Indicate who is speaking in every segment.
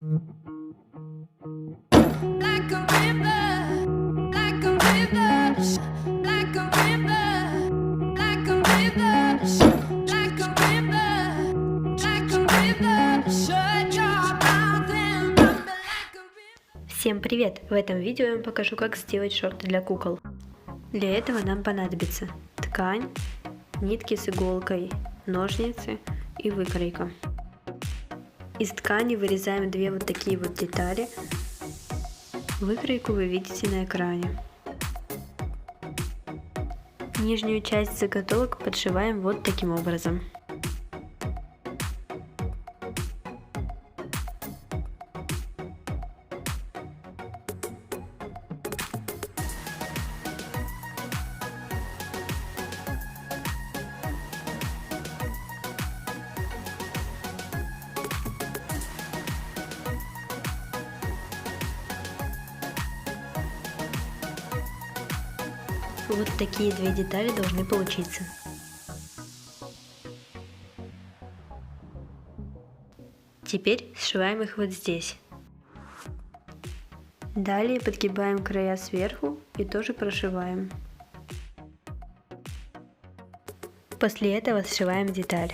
Speaker 1: Like a river, like a river, like a river, like a river, like a river, like a river. Shut your mouth and run me like a river.
Speaker 2: Всем привет! В этом видео я вам покажу, как сделать шорты для кукол. Для этого нам понадобится ткань, нитки с иголкой, ножницы и выкройка. Из ткани вырезаем две вот такие вот детали. Выкройку вы видите на экране. Нижнюю часть заготовок подшиваем вот таким образом. Вот такие две детали должны получиться. Теперь сшиваем их вот здесь. Далее подгибаем края сверху и тоже прошиваем. После этого сшиваем деталь.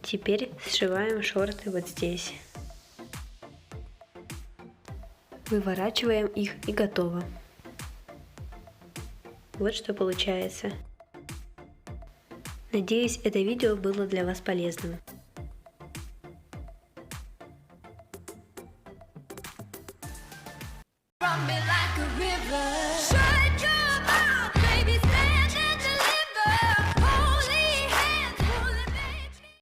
Speaker 2: Теперь сшиваем шорты вот здесь. Выворачиваем их и готово. Вот что получается. Надеюсь, это видео было для вас полезным.
Speaker 1: Run me like a river.